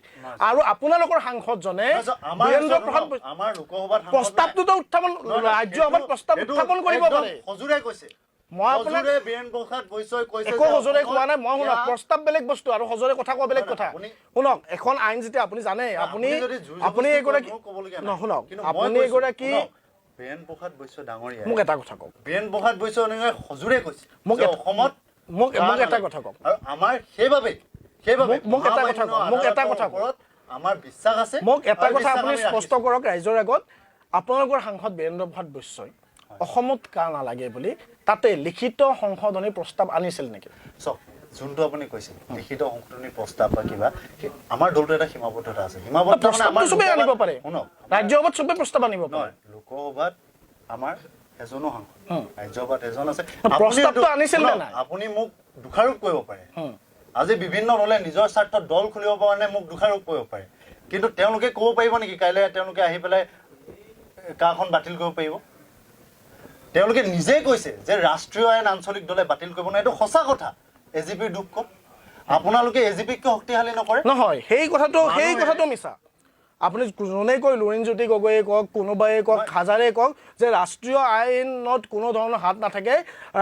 আৰু আপোনালোকৰ সাংসদজনে আমাৰ লোকসভাত প্ৰস্তাৱটোতো উত্থাপন ৰাজ্যসভাত প্ৰস্তাৱ উত্থাপন কৰিব পাৰে হজুৰে কৈছে মই আপোনাক বীৰেন প্ৰসাদ বৈশ্যই কৈছে একো হজুৰে কোৱা নাই মই শুনক প্ৰস্তাৱ বেলেগ বস্তু আৰু হজুৰে কথা কোৱা বেলেগ কথা শুনক এখন আইন যেতিয়া আপুনি জানে আপুনি এগৰাকী শুনক আপুনি এগৰাকী বীৰেন প্ৰসাদ বৈশ্য ডাঙৰীয়া মোক এটা কথা কওক বীৰেন প্ৰসাদ বৈশ্য হজুৰে কৈছে মোক অসমত মোক এটা কথা কওক আৰু আমাৰ সেইবাবে মোক এটা কথা কওক আমাৰ বিশ্বাস আছে মোক এটা কথা আপুনি স্পষ্ট কৰক ৰাইজৰ আগত আপোনালোকৰ সাংসদ বীৰেন্দ্ৰ প্ৰসাদ বৈশ্যই অসমত কাৰ নালাগে বুলি তাতে লিখিত সংশোধনী প্ৰস্তাৱ আনিছিল নেকি চক যোনটো আপুনি কৈছিল লিখিত সংশোধনী প্ৰস্তাৱ বা কিবা আমাৰ দলটো এটা সীমাবদ্ধতা আছে সীমাবদ্ধ মানে আমাৰ চবে আনিব পাৰে শুনক ৰাজ্যসভাত চবে প্ৰস্তাৱ আনিব পাৰে লোকসভাত আমাৰ এজনো সাংসদ ৰাজ্যসভাত এজন আছে প্ৰস্তাৱটো আনিছিল নে নাই আপুনি মোক দোষাৰোপ কৰিব পাৰে আজি বিভিন্ন দলে নিজৰ স্বাৰ্থত দল খুলিব কাৰণে মোক দোষাৰোপ কৰিব পাৰে কিন্তু তেওঁলোকে ক'ব পাৰিব নেকি কাইলৈ তেওঁলোকে আহি পেলাই কাখন বাতিল কৰিব পাৰিব তেওঁলোকে নিজে কৈছে যে ৰাষ্ট্ৰীয় আইন আঞ্চলিক দলে বাতিল কৰিব নাই এইটো সঁচা কথা এজিপিৰ দুখ ক'ত আপোনালোকে এজিপিক শক্তিশালী নকৰে নহয় সেই কথাটো মিছা আপুনি যোনে কয় লুৰিণজ্যোতি গগৈয়ে কওক কোনোবাই কওক হাজাৰে কওক যে ৰাষ্ট্ৰীয় আইনত কোনো ধৰণৰ হাত নাথাকে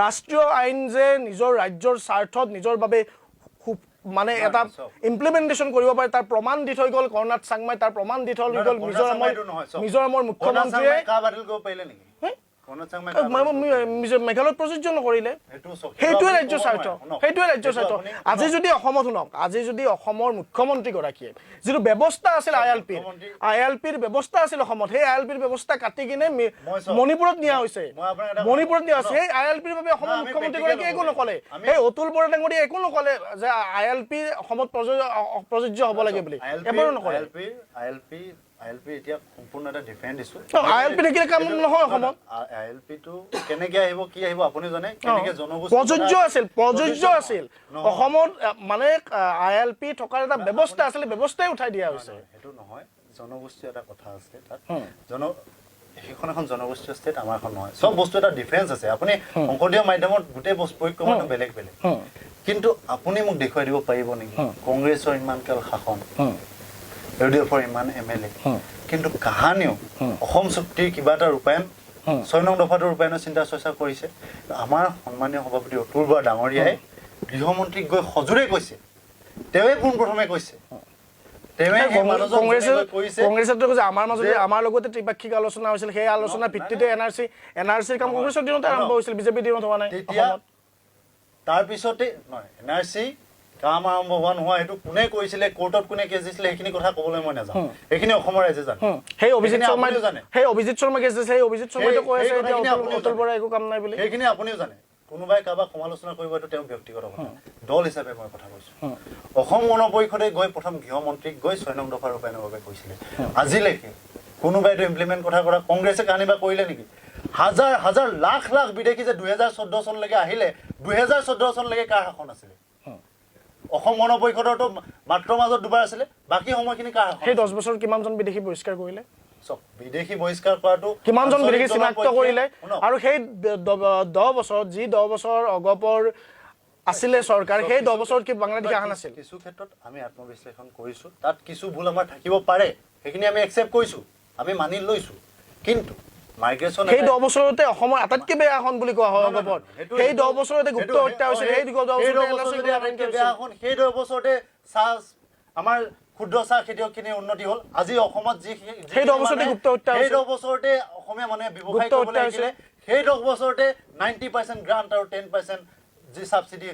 ৰাষ্ট্ৰীয় আইন যে নিজৰ ৰাজ্যৰ স্বাৰ্থত নিজৰ বাবে মানে এটা ইমপ্লিমেণ্টেশ্যন কৰিব পাৰে তাৰ প্ৰমাণ দি থৈ গ'ল কৰ্ণাট চাংমাই তাৰ প্ৰমাণ দি থৈ গ'ল মিজোৰামৰ মুখ্যমন্ত্ৰীয়ে মেঘালয়ত প্ৰযোজ্য নকৰিলে সেইটোৱে ৰাজ্যৰ স্বাৰ্থ আজি যদি অসমত শুনক আজি যদি অসমৰ মুখ্যমন্ত্ৰীগৰাকীয়ে যিটো ব্যৱস্থা আছিল আই এল পিৰ ব্যৱস্থা আছিল অসমত সেই আই এল পিৰ ব্যৱস্থা কাটি কিনে মণিপুৰত নিয়া হৈছে সেই আই এল পিৰ বাবে অসমৰ মুখ্যমন্ত্ৰীগৰাকীয়ে একো নকলে সেই অতুল বৰা ডাঙৰীয়ে একো নকলে যে আই এল পি অসমত প্ৰযোজ্য হ'ব লাগে বুলি এবাৰো নকলে ILP এতিয়া সম্পূৰ্ণ এটা ডিফাৰেণ্ট ইছ্যু ILP থাকিলে কাম নহয় অসমত ILP টো কেনেকৈ আহিব কি আহিব আপুনি জানে কেনেকৈ জনগোষ্ঠী প্ৰযোজ্য আছিল অসমত মানে ILP থকাৰ এটা ব্যৱস্থা আছিল ব্যৱস্থাই উঠাই দিয়া হৈছে সেইটো নহয় জনগোষ্ঠী এটা কথা আছে তাত সেইখন এখন জনগোষ্ঠীয় ষ্টেট আমাৰ এখন নহয় চব বস্তু এটা ডিফাৰেঞ্চ আছে আপুনি সংসদীয় মাধ্যমত গোটেই পৰিক্ৰমাটো বেলেগ বেলেগ কিন্তু আপুনি মোক দেখুৱাই দিব পাৰিব নেকি কংগ্ৰেছৰ ইমান কাল শাসন ইউডিএফৰ ইমান MLA কিন্তু কাহানিও অসম চুক্তিৰ কিবা এটা ৰূপায়ণ 6 নং দফাটোৰ ৰূপায়ণৰ চিন্তা চৰ্চা কৰিছে আমাৰ সন্মানীয় সভাপতি অতুল বৰা ডাঙৰীয়াই গৃহমন্ত্ৰীক গৈ সজোৰে কৈছে তেওঁৱে পোনপ্ৰথমে কৈছে কংগ্ৰেছতো কৈছে আমাৰ মাজতে আমাৰ লগতে ত্ৰিপাক্ষিক আলোচনা হৈছিল সেই আলোচনাৰ ভিত্তিতে এনআৰচিৰ কাম কংগ্ৰেছৰ দিনতে আৰম্ভ হৈছিল বিজেপি দিনত হোৱা নাই তাৰপিছতে এনআৰচি কাম আৰম্ভ হোৱা নোহোৱা সেইটো কোনে কৰিছিলে কোৰ্টত কোনে কেছ দিছিলে সেইখিনি কথা ক'বলৈ মই নাজানো এইখিনি অসমৰ ৰাইজে জানে সেই অভিজিৎ শৰ্মা কেছ দিছে সেই অভিজিৎ শৰ্মাই কৈ আছে অতুল বৰা একো কাম নাই বুলি সেইখিনি আপুনিও জানে কোনোবাই কাৰোবাক সমালোচনা কৰিব এইটো তেওঁ ব্যক্তিগত কথা দল হিচাপে মই কথা কৈছো অসম গণ পৰিষদে গৈ প্ৰথম গৃহমন্ত্ৰীক গৈ 6 নং দফা ৰূপায়ণৰ বাবে কৈছিলে আজিলৈকে কোনোবাই এইটো ইমপ্লিমেণ্ট কথা কৰা কংগ্ৰেছে কাহিনীবা কৰিলে নেকি হাজাৰ হাজাৰ লাখ লাখ বিদেশী যে 2014 চনলৈকে আহিলে 2014 চনলৈকে কাৰ শাসন আছিলে অসম গণ পৰিষদৰতো মাত্ৰ মাজত দুবাৰ আছিলে বাকী সময়খিনি কাৰ সেই 10 বছৰ কিমানজন বিদেশী বহিষ্কাৰ কৰিলে বিদেশী বহিষ্কাৰ কৰাটো কিমানজন বিদেশী চিনাক্ত কৰিলে আৰু সেই 10 বছৰ অগপৰ আছিলে চৰকাৰ সেই 10 বছৰত কি বাংলাদেশ আহা নাছিল কিছু ক্ষেত্ৰত আমি আত্মবিশ্লেষণ কৰিছো তাত কিছু ভুল আমাৰ থাকিব পাৰে সেইখিনি আমি একচেপ্ট কৰিছো আমি মানি লৈছো কিন্তু মাইগ্ৰেচন সেই 10 বছৰতে অসমৰ আটাইতকৈ বেয়া এখন বুলি কোৱা হয় অগপৰ সেই 10 বছৰতে গুপ্ত হত্যা হৈছিল সেই 10 বছৰতে আমাৰ ক্ষুদ্ৰ চাহ খেতিয়কখিনিৰ উন্নতি হ'ল আজি অসমত যি সেই 10 বছৰতে গুপ্ত হত্যা সেই 10 বছৰতে অসমীয়া মানুহে ব্যৱসায় কৰিবলৈ আহিছিলে সেই 10 বছৰতে 90% গ্ৰান্ট আৰু 10% যি সাবসিডি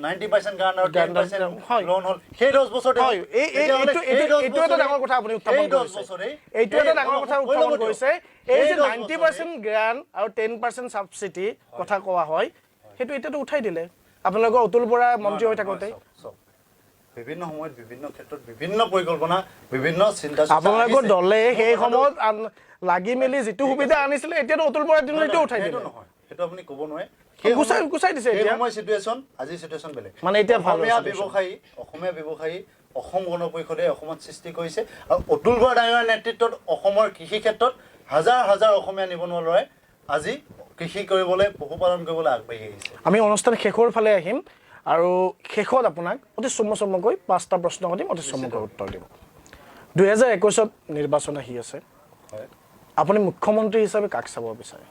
90% গ্ৰান্ট আৰু 10% লোন হ'ল সেই 10 বছৰতে এইটো এটা ডাঙৰ কথা আপুনি উত্থাপন কৰিছে এইটো এটা ডাঙৰ কথা উত্থাপন কৰিছে এই যে 90% গ্ৰান্ট আৰু 10% সাবসিডি কথা কোৱা হয় সেইটো এতিয়াতো উঠাই দিলে আপোনালোকৰ অতুল বৰা মন্ত্ৰী হৈ থাকোতে বিভিন্ন সময়ত বিভিন্ন ক্ষেত্ৰত বিভিন্ন পৰিকল্পনা বিভিন্ন চিন্তা আপোনালোকৰ দলে সেই সময়ত লাগি মেলি যিটো সুবিধা আনিছিলে এতিয়াতো অতুল বৰাৰ দিনত এইটো উঠাই দিলে নহয় সেইটো আপুনি ক'ব নোৱাৰে গুচাই দিছে এতিয়া সময় সিচুৱেচন আজি সিচুৱেচন বেলেগ মানে এতিয়া অসমীয়া ব্যৱসায়ী অসম গণ পৰিষদে অসমত সৃষ্টি কৰিছে আৰু অতুল বৰা ডাঙৰীয়াৰ নেতৃত্বত অসমৰ কৃষি ক্ষেত্ৰত হাজাৰ হাজাৰ অসমীয়া নিবনুৱা ল'ৰাই আজি কৃষি কৰিবলৈ পশুপালন কৰিবলৈ আগবাঢ়ি আহিছে আমি অনুষ্ঠান শেষৰ ফালে আহিম আৰু শেষত আপোনাক অতি চমুকৈ 5টা প্ৰশ্ন কৰিম অতি চমুকৈ উত্তৰ দিব 2021ত নিৰ্বাচন আহি আছে আপুনি মুখ্যমন্ত্ৰী হিচাপে কাক চাব বিচাৰে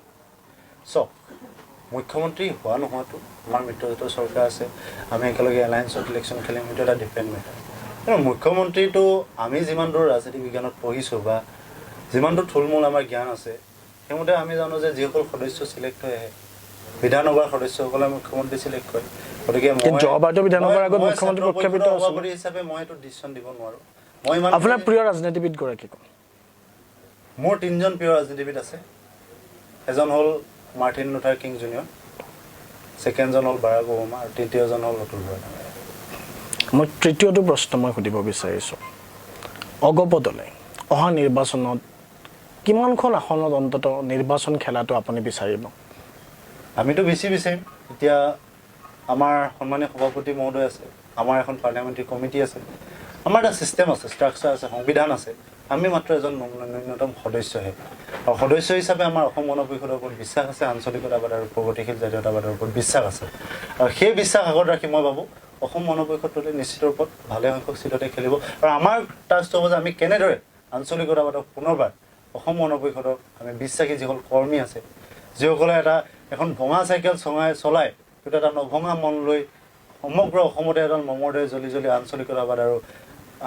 মুখ্যমন্ত্ৰী হোৱা নোহোৱাটো আমাৰ মিত্ৰজোঁটৰ চৰকাৰ আছে আমি একেলগে এলায়েন্সত ইলেকশ্যন খেলিম এইটো এটা ডিফাৰেণ্ট মেটাৰ কিন্তু মুখ্যমন্ত্ৰীটো আমি যিমান দূৰ ৰাজনীতি বিজ্ঞানত পঢ়িছোঁ বা যিমান দূৰ থুলমূল আমাৰ জ্ঞান আছে সেইমতে আমি জানো যে যিসকল সদস্য চিলেক্ট হৈ আহে বিধানসভাৰ সদস্যসকলে মুখ্যমন্ত্ৰী চিলেক্ট কৰে গতিকে সভাপতি হিচাপে মই এইটো ডিচিশ্যন দিব নোৱাৰোঁ আপোনাৰ প্ৰিয় ৰাজনীতিবিদ গৰাকী মোৰ 3জন প্ৰিয় ৰাজনীতিবিদ আছে এজন হ'ল মাৰ্টিন লুথাৰ কিং জুনিয়ৰ ছেকেণ্ডজন হ'ল বাৰাক ওবামা আৰু তৃতীয়জন হ'ল অতুল বৰা মই তৃতীয়টো প্ৰশ্ন মই সুধিব বিচাৰিছোঁ অগপ দলে অহা নিৰ্বাচনত কিমানখন আসনত অন্তত নিৰ্বাচন খেলাটো আপুনি বিচাৰিব আমিতো বেছি বিচাৰিম এতিয়া আমাৰ সন্মানীয় সভাপতি মহোদয় আছে আমাৰ এখন পাৰ্লিয়ামেণ্টাৰী কমিটি আছে আমাৰ এটা চিষ্টেম আছে ষ্ট্ৰাকচাৰ আছে সংবিধান আছে আমি মাত্ৰ এজন ন্যূনতম সদস্যহে আৰু সদস্য হিচাপে আমাৰ অসম গণ পৰিষদৰ ওপৰত বিশ্বাস আছে আঞ্চলিকতাবাদ আৰু প্ৰগতিশীল জাতীয়তাবাদৰ ওপৰত বিশ্বাস আছে আৰু সেই বিশ্বাস আগত ৰাখি মই ভাবোঁ অসম গণ পৰিষদটোৱে নিশ্চিত ৰূপত ভালে সংখ্যক চিটতে খেলিব আৰু আমাৰ টাস্কটো হ'ব যে আমি কেনেদৰে আঞ্চলিকতাবাদক পুনৰবাৰ অসম গণ পৰিষদক আমি বিশ্বাসী যিসকল কৰ্মী আছে যিসকলে এখন ভঙা চাইকেল চলাই কিন্তু এটা নভঙা মন লৈ সমগ্ৰ অসমতে এডাল মমৰ দৰে জ্বলি জ্বলি আঞ্চলিকতাবাদ আৰু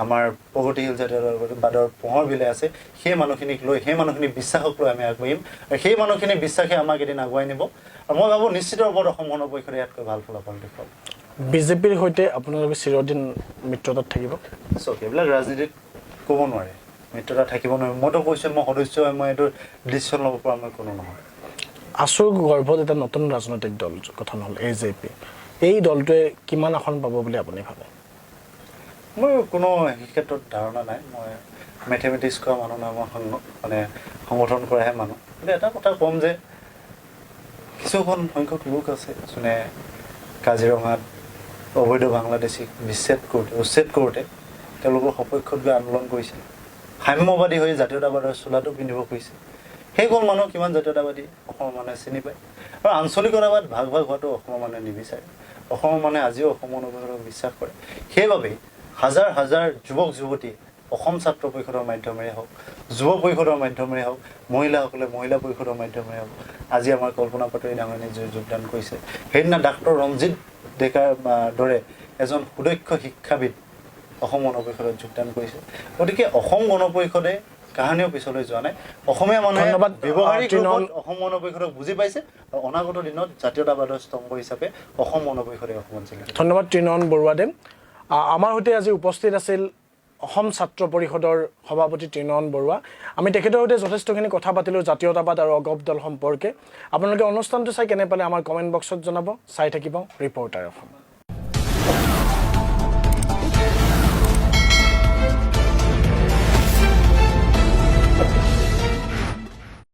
আমাৰ প্ৰগতিশীল জাতীয়তাবাদৰ পোহৰ বিলাই আছে সেই মানুহখিনিক লৈ সেই মানুহখিনিক বিশ্বাসক লৈ আমি আগবাঢ়িম আৰু সেই মানুহখিনি বিশ্বাসে আমাক এদিন আগুৱাই নিব আৰু মই ভাবোঁ নিশ্চিত ৰূপত অসম গণ পৰিষদে ইয়াতকৈ ভাল ফলাফল দেখুৱাব বিজেপিৰ সৈতে আপোনালোকে চিৰদিন মিত্ৰতাত থাকিব চাওক এইবিলাক ৰাজনীতিত ক'ব নোৱাৰে মিত্ৰতা থাকিব নোৱাৰে মইতো কৈছোঁ মই সদস্য হয় মই এইটো ডিচিশ্যন ল'ব পৰা মই কোনো নহয় আছুৰ গৰ্ভত এটা নতুন ৰাজনৈতিক দল গঠন হ'ল AJP এই দলটোৱে কিমান আসন পাব বুলি আপুনি ভাবে মোৰ কোনো এই ক্ষেত্ৰত ধাৰণা নাই মই মেথমেটিক্স কৰা মানুহ নহয় মই মানে সংগঠন কৰাহে মানুহ কিন্তু এটা কথা ক'ম যে কিছুখন সংখ্যক লোক আছে যোনে কাজিৰঙাত অবৈধ বাংলাদেশীক উচ্ছেদ কৰোঁতে তেওঁলোকৰ সপক্ষত গৈ আন্দোলন কৰিছিল সাম্যবাদী হৈ জাতীয়তাবাদৰ চোলাটো পিন্ধিব খুজিছিল সেইসকল মানুহ কিমান জাতীয়তাবাদী অসমৰ মানুহে চিনি পায় আৰু আঞ্চলিকতাবাদ ভাগ হোৱাটো অসমৰ মানুহে নিবিচাৰে অসমৰ মানুহে আজিও অসম গণ পৰিষদক বিশ্বাস কৰে সেইবাবেই হাজাৰ হাজাৰ যুৱক যুৱতী অসম ছাত্ৰ পৰিষদৰ মাধ্যমেৰে হওক যুৱ পৰিষদৰ মাধ্যমেৰে হওক মহিলাসকলে মহিলা পৰিষদৰ মাধ্যমেৰে হওক আজি আমাৰ কল্পনা পাটোৱাৰী ডাঙৰীয়াই যোগদান কৰিছে সেইদিনা ডাক্তৰ ৰঞ্জিত ডেকাৰ দৰে এজন সুদক্ষ শিক্ষাবিদ অসম গণ পৰিষদত যোগদান কৰিছে গতিকে অসম গণ পৰিষদে কাহানিও পিছলৈ যোৱা নাই অসমীয়া মানুহে ব্যৱহাৰিক ৰূপত অসম গণ পৰিষদক বুজি পাইছে আৰু অনাগত দিনত জাতীয়তাবাদৰ স্তম্ভ হিচাপে অসম গণ পৰিষদে অসমত জিলিকে ধন্যবাদ তৃণয়ন বৰুৱাদেৱ আমাৰ সৈতে আজি উপস্থিত আছিল অসম ছাত্ৰ পৰিষদৰ সভাপতি তৃণয়ন বৰুৱা আমি তেখেতৰ সৈতে যথেষ্টখিনি কথা পাতিলোঁ জাতীয়তাবাদ আৰু অগপ দল সম্পৰ্কে আপোনালোকে অনুষ্ঠানটো চাই কেনে পালে আমাৰ কমেণ্ট বক্সত জনাব চাই থাকিব ৰিপৰ্টাৰ অসম